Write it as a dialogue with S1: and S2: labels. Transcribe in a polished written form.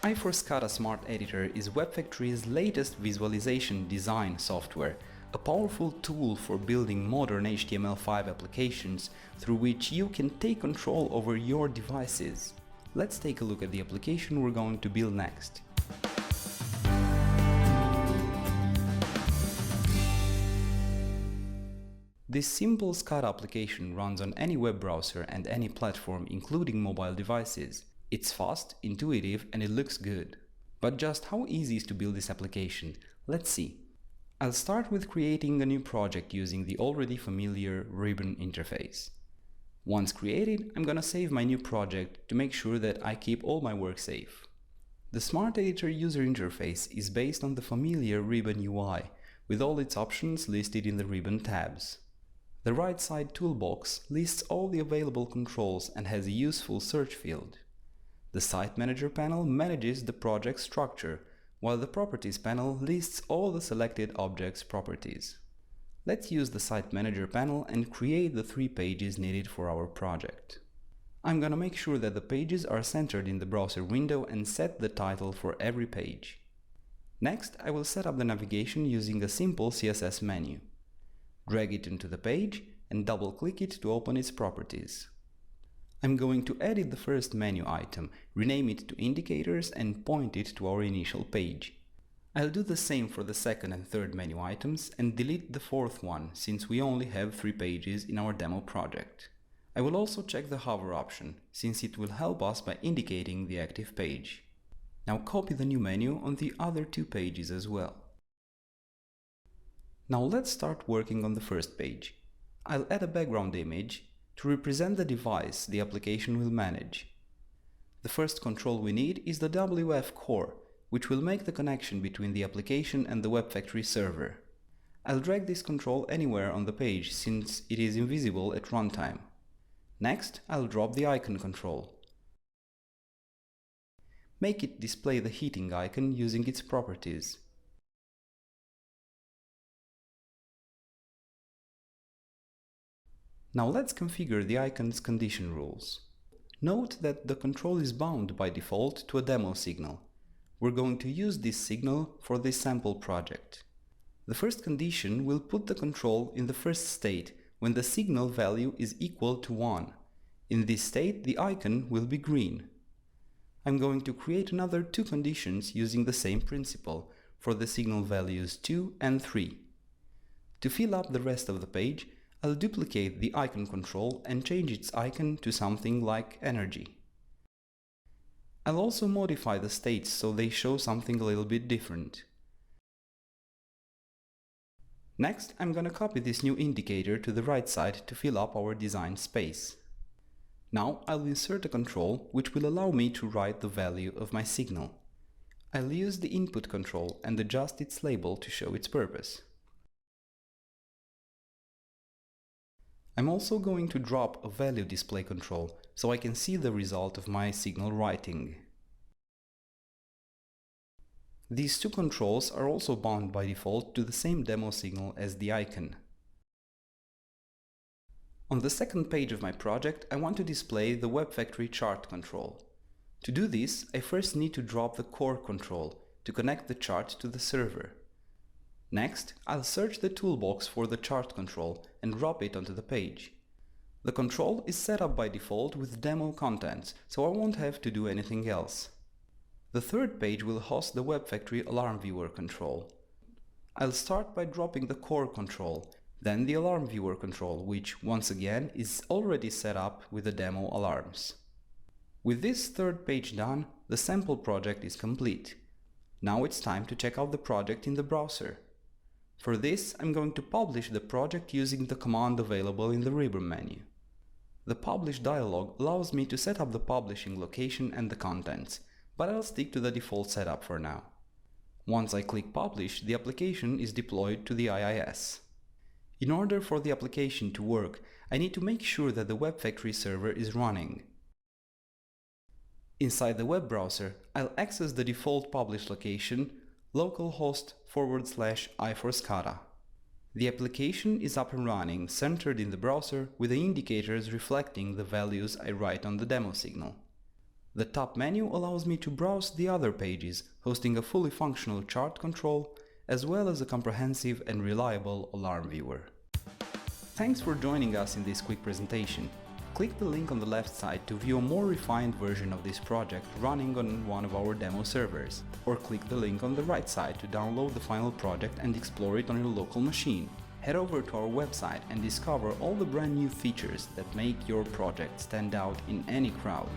S1: i4SCADA SmartEditor is WEBfactory's latest visualization design software, a powerful tool for building modern HTML5 applications through which you can take control over your devices. Let's take a look at the application we're going to build next. This simple SCADA application runs on any web browser and any platform, including mobile devices. It's fast, intuitive, and it looks good. But just how easy is to build this application? Let's see. I'll start with creating a new project using the already familiar ribbon interface. Once created, I'm gonna save my new project to make sure that I keep all my work safe. The SmartEditor user interface is based on the familiar ribbon UI, with all its options listed in the ribbon tabs. The right side toolbox lists all the available controls and has a useful search field. The Site Manager panel manages the project structure, while the Properties panel lists all the selected objects' properties. Let's use the Site Manager panel and create the 3 pages needed for our project. I'm gonna make sure that the pages are centered in the browser window and set the title for every page. Next, I will set up the navigation using a simple CSS menu. Drag it into the page and double-click it to open its properties. I'm going to edit the first menu item, rename it to Indicators and point it to our initial page. I'll do the same for the second and third menu items and delete the fourth one, since we only have 3 pages in our demo project. I will also check the hover option, since it will help us by indicating the active page. Now copy the new menu on the other 2 pages as well. Now let's start working on the first page. I'll add a background image to represent the device the application will manage. The first control we need is the WF core, which will make the connection between the application and the WEBfactory server. I'll drag this control anywhere on the page since it is invisible at runtime. Next, I'll drop the icon control. Make it display the heating icon using its properties. Now let's configure the icon's condition rules. Note that the control is bound by default to a demo signal. We're going to use this signal for this sample project. The first condition will put the control in the first state when the signal value is equal to 1. In this state, the icon will be green. I'm going to create another 2 conditions using the same principle for the signal values 2 and 3. To fill up the rest of the page, I'll duplicate the icon control and change its icon to something like energy. I'll also modify the states so they show something a little bit different. Next, I'm gonna copy this new indicator to the right side to fill up our design space. Now I'll insert a control which will allow me to write the value of my signal. I'll use the input control and adjust its label to show its purpose. I'm also going to drop a value display control so I can see the result of my signal writing. These 2 controls are also bound by default to the same demo signal as the icon. On the second page of my project, I want to display the WEBfactory chart control. To do this, I first need to drop the core control to connect the chart to the server. Next, I'll search the toolbox for the chart control and drop it onto the page. The control is set up by default with demo contents, so I won't have to do anything else. The third page will host the WEBfactory alarm viewer control. I'll start by dropping the core control, then the alarm viewer control, which once again is already set up with the demo alarms. With this third page done, the sample project is complete. Now it's time to check out the project in the browser. For this, I'm going to publish the project using the command available in the ribbon menu. The Publish dialog allows me to set up the publishing location and the contents, but I'll stick to the default setup for now. Once I click Publish, the application is deployed to the IIS. In order for the application to work, I need to make sure that the WEBfactory server is running. Inside the web browser, I'll access the default publish location localhost /i4SCADA. The application is up and running, centered in the browser, with the indicators reflecting the values I write on the demo signal. The top menu allows me to browse the other pages, hosting a fully functional chart control, as well as a comprehensive and reliable alarm viewer. Thanks for joining us in this quick presentation. Click the link on the left side to view a more refined version of this project running on one of our demo servers, or click the link on the right side to download the final project and explore it on your local machine. Head over to our website and discover all the brand new features that make your project stand out in any crowd.